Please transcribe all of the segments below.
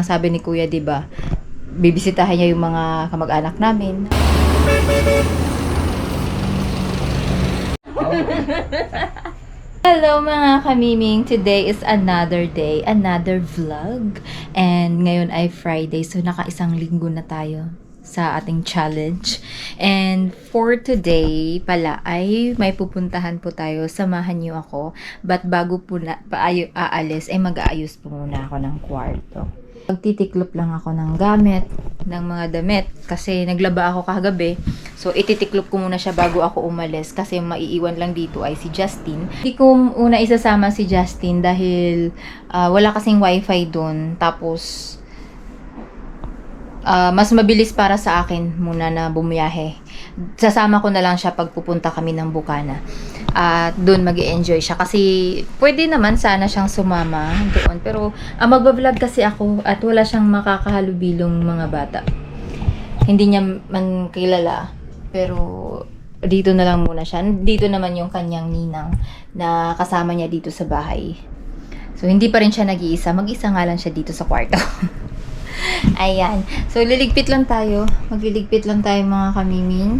Sabi ni Kuya, 'di ba? Bibisitahin niya yung mga kamag-anak namin. Hello mga kamiming! Today is another day, another vlog. And ngayon ay Friday, so naka-isang linggo na tayo sa ating challenge. And for today pala ay may pupuntahan po tayo. Samahan niyo ako. But bago po na aalis ay mag-aayos po muna ako ng kwarto. Magtitiklop lang ako ng gamit, ng mga damit. Kasi naglaba ako kagabi. So, ititiklop ko muna siya bago ako umalis. Kasi maiiwan lang dito ay si Justin. Hindi ko una isasama si Justin dahil wala kasing wifi doon. Tapos, mas mabilis para sa akin muna na bumiyahe. Sasama ko na lang siya pag pupunta kami ng Bukana. At doon mag-i-enjoy siya. Kasi pwede naman sana siyang sumama doon. Pero magbablog kasi ako at wala siyang makakahalubilong mga bata. Hindi niya man kilala. Pero dito na lang muna siya. Dito naman yung kanyang ninang na kasama niya dito sa bahay. So hindi pa rin siya nag-iisa. Mag-isa nga lang siya dito sa kwarto. Ayan. So, liligpit lang tayo. Magliligpit lang tayo mga kamiming.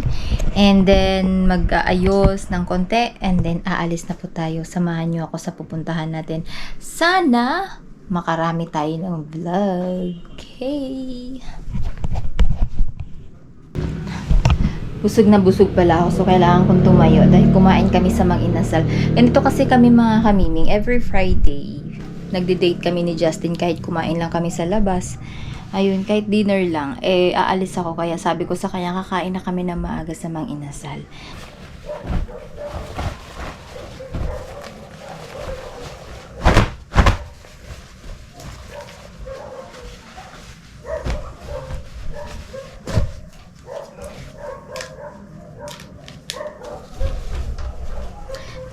And then, mag-aayos ng konti. And then, aalis na po tayo. Samahan nyo ako sa pupuntahan natin. Sana, makarami tayo ng vlog. Okay. Busog na busog pala ako. So, kailangan kong tumayo. Dahil kumain kami sa Mang Inasal. Ganito kasi kami mga kamiming. Every Friday, nagde-date kami ni Justin kahit kumain lang kami sa labas. Ayun, kahit dinner lang, aalis ako. Kaya sabi ko sa kanya, kakain na kami na maaga sa Mang Inasal.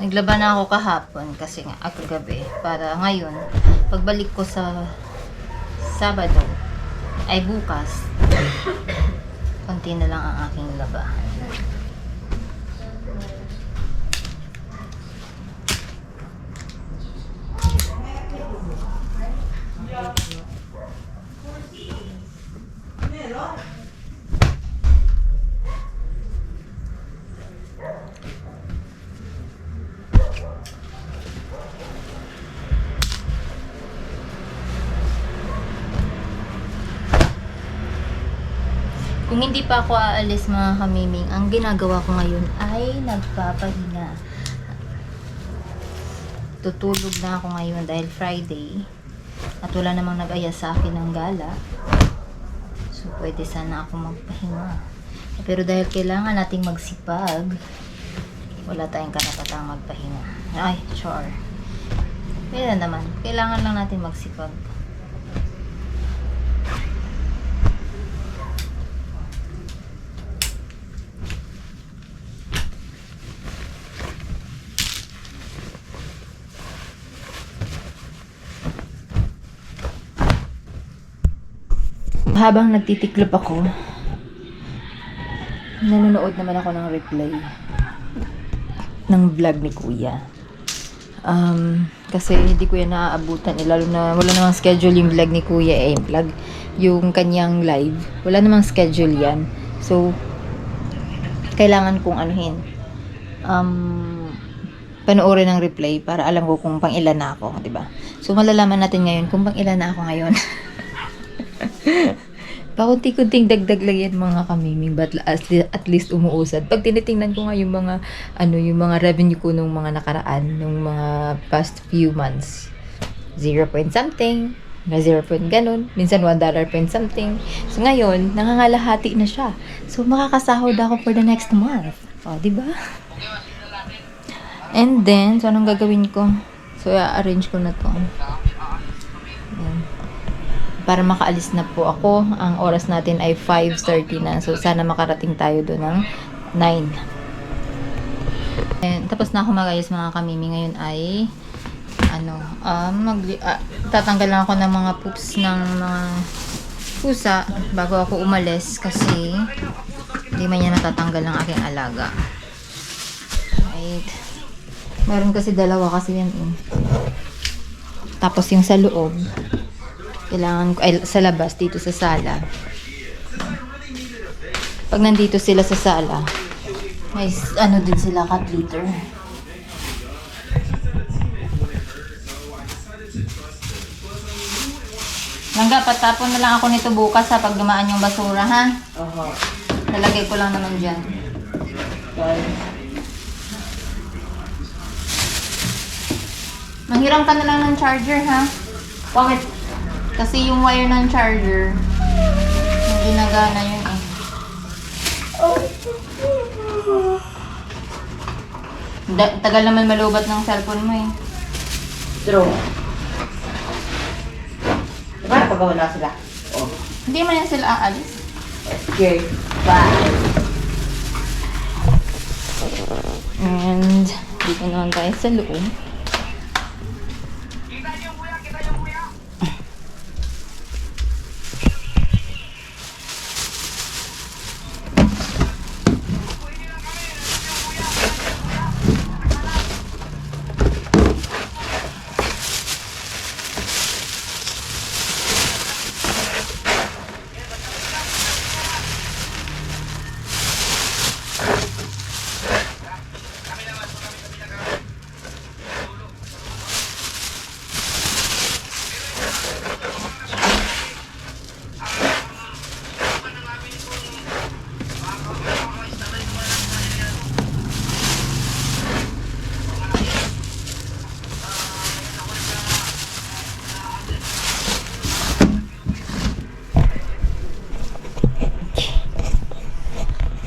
Naglaba na ako kahapon kasi nga gabi para ngayon pagbalik ko sa Sabado ay bukas konti na lang ang aking laba. Kung hindi pa ako aalis mga kamiming, ang ginagawa ko ngayon ay nagpapahinga. Tutulog na ako ngayon dahil Friday at wala namang nag-aya sa akin ng gala. So pwede sana ako magpahinga. Pero dahil kailangan nating magsipag, wala tayong karapatang magpahinga. Ay, sure. Pwede naman. Kailangan lang natin magsipag. Habang nagtitiklop ako, nanonood naman ako ng replay ng vlog ni Kuya. Kasi hindi ko yan naaabutan. Lalo na wala namang schedule yung vlog ni Kuya. Vlog yung kanyang live. Wala namang schedule yan. So, kailangan kong anuhin. Panoorin ng replay para alam ko kung pang ilan na ako. Diba? So, malalaman natin ngayon kung pang ilan na ako ngayon. Pakunti-kunting dagdag lang yan mga kamiming, but at least umuusad. Pag tinitingnan ko nga yung mga yung mga revenue ko nung mga nakaraan, nung mga past few months, 0 point something, na 0 point ganun, minsan $1 point something. So ngayon, nangangalahati na siya. So makakasahod ako for the next month. O, di ba? And then, so anong gagawin ko? So i-arrange ko na to. Para makaalis na po ako. Ang oras natin ay 5:30 na. So, sana makarating tayo doon ng 9. And, tapos na ako mag-ayos mga kamimi. Ngayon ay tatanggal lang ako ng mga poops ng mga pusa bago ako umalis kasi hindi man yan natatanggal ng aking alaga. Right. Meron kasi dalawa kasi yan. Tapos yung sa loob Kailangan ko, ay, sa labas, dito sa sala. Pag nandito sila sa sala, may ano din sila, cat litter. Langga, patapon na lang ako nito bukas ha, pag dumaan yung basura ha. Oho. Lalagay ko lang naman dyan. Manghiram ka na lang ng charger ha. Bakit? Kasi yung wire ng charger, hindi nagana yun eh. Tagal naman malubat ng cellphone mo eh. True. Diba pag wala sila? Oh. Hindi man yan sila aalis. Okay. Bye. And dito naman tayo sa loob.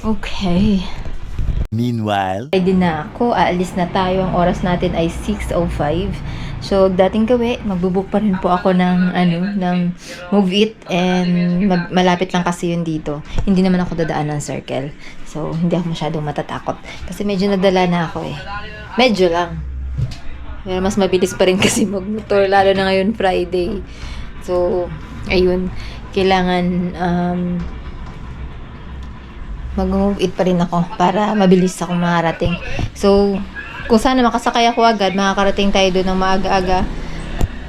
Okay. Meanwhile, Ready na ako. Aalis na tayo. Ang oras natin ay 6:05. So, dating gawi, magbubook pa rin po ako ng, ng Move It. And malapit lang kasi yun dito. Hindi naman ako dadaan ng circle. So, hindi ako masyadong matatakot. Kasi medyo nadala na ako eh. Medyo lang. Pero mas mabilis pa rin kasi magmotor. Lalo na ngayon Friday. So, ayun. Kailangan, mag-move it pa rin ako para mabilis ako makarating. So, kung sana makasakay ako agad, makakarating tayo doon ng maaga-aga.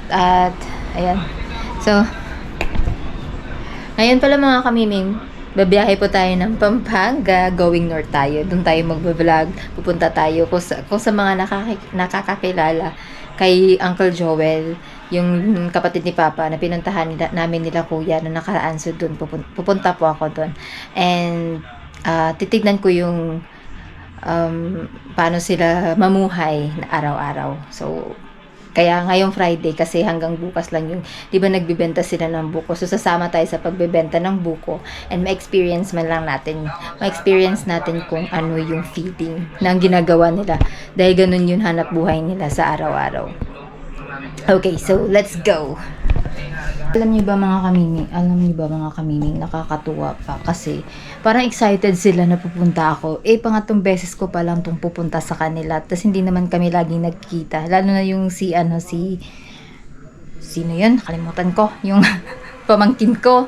At, ayan. So, ngayon pala mga kamiming, babiyahe po tayo ng Pampanga, going north tayo. Doon tayo magbablog, pupunta tayo. Kung sa mga nakakakilala kay Uncle Joel, yung kapatid ni Papa na pinuntahan namin nila kuya na nakaraan, so doon pupunta po ako doon. And titignan ko yung paano sila mamuhay na araw-araw. So, kaya ngayong Friday kasi hanggang bukas lang yung, di ba nagbibenta sila ng buko. So, sasama tayo sa pagbebenta ng buko and ma-experience man lang natin. Ma-experience natin kung ano yung feeding na ginagawa nila. Dahil ganun yung hanap buhay nila sa araw-araw. Okay, so let's go! Alam niyo ba mga kamiming, nakakatuwa pa kasi parang excited sila na pupunta ako. Pangatlong beses ko pa lang itong pupunta sa kanila. Tapos hindi naman kami laging nagkita. Lalo na yung sino yun? Nakalimutan ko. Yung pamangkin ko.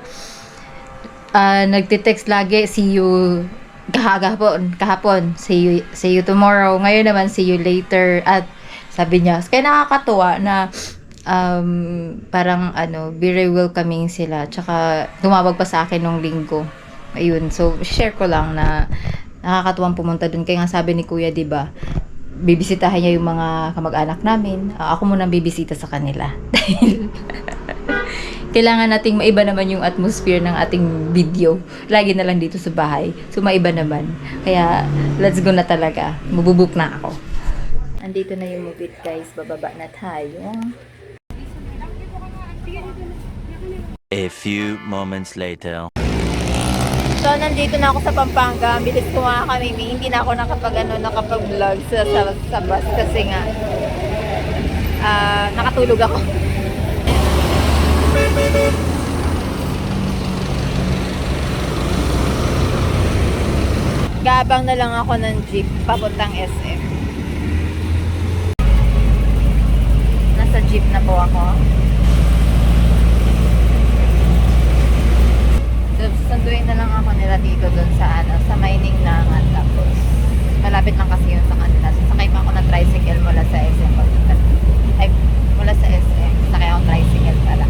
Nagtitext lagi, see you kahapon. See you tomorrow. Ngayon naman, see you later. At sabi niya, kaya nakakatuwa na parang very welcoming sila. Tsaka tumawag pa sa akin nung linggo. Ayun, so share ko lang na nakakatuwang pumunta dun. Kaya nga sabi ni Kuya, 'di ba? Bibisitahin niya yung mga kamag-anak namin. Ako muna bibisita sa kanila. Dahil kailangan nating maiba naman yung atmosphere ng ating video. Lagi na lang dito sa bahay. So maiba naman. Kaya let's go na talaga. Mabubuk na ako. Andito na yung Move It, guys. Bababa na tayo. a few moments later. So, nandito na ako sa Pampanga. Ang bilis ko mga kamimi. Hindi na ako nakapag-vlog sa bus kasi nga nakatulog ako. Gabang na lang ako ng jeep papuntang SM. Nasa jeep na po ako. Susunduin na lang ako nila dito dun sa sa mining nangan. Tapos malapit lang kasi yun sa kanila. Sasakay pa ako ng tricycle mula sa SM. Mula sa SM. Sakay akong tricycle pala.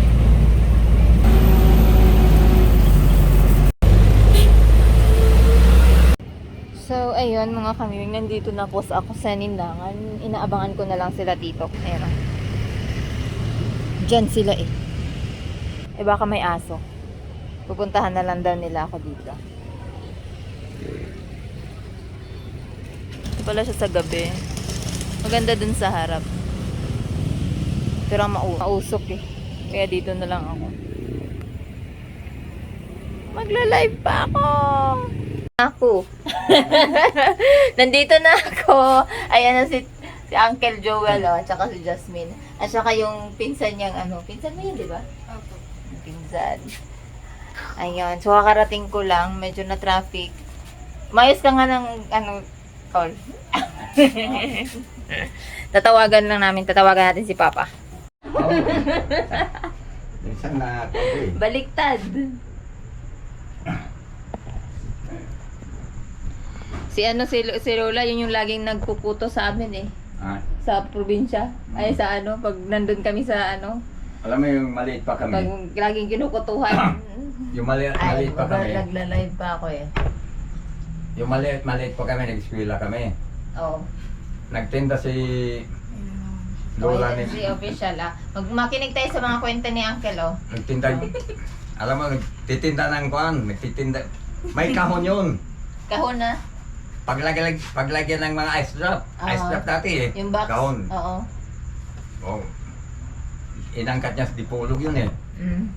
na kami. Nandito na po sa ako sa Nindangan. Inaabangan ko na lang sila dito. Ayan. Diyan sila eh. Eh baka may aso. Pupuntahan na lang daw nila ako dito. Ito pala siya sa gabi. Maganda dun sa harap. Pero mausok eh. Kaya dito na lang ako. Magla-live pa ako. Nandito na ako. Ayan na si Uncle Joel, at saka si Jasmine. At saka yung pinsan niyang pinsan mo yun, di ba? Opo. Pinsan. Ayun. So, kakarating ko lang. Medyo na traffic. Mayos ka nga ng, call. Tatawagan natin si Papa. Minsan na coffee. Baliktad. Si Lola, yun yung laging nagpuputo sa amin eh. Ah, Sa probinsya. Ay, sa pag nandun kami sa alam mo yung maliit pa pag kami. laging kinukutuhan. Yung maliit pa kami. Nagla-live pa ako eh. Yung maliit pa kami, nag-eskwela kami. Oo. Nagtinda si Lola ni... Si official Makinig tayo sa mga kwenta ni Uncle Nagtinda... Alam mo, nagtitinda ng kuan. Nagtitinda... May kahon yun. Kahon na. Paglagyan ng mga ice drop. Ice drop dati eh. Yung box. Kahon. Oo. Oh. Inangkat niya sa dipolog yun eh. Mm.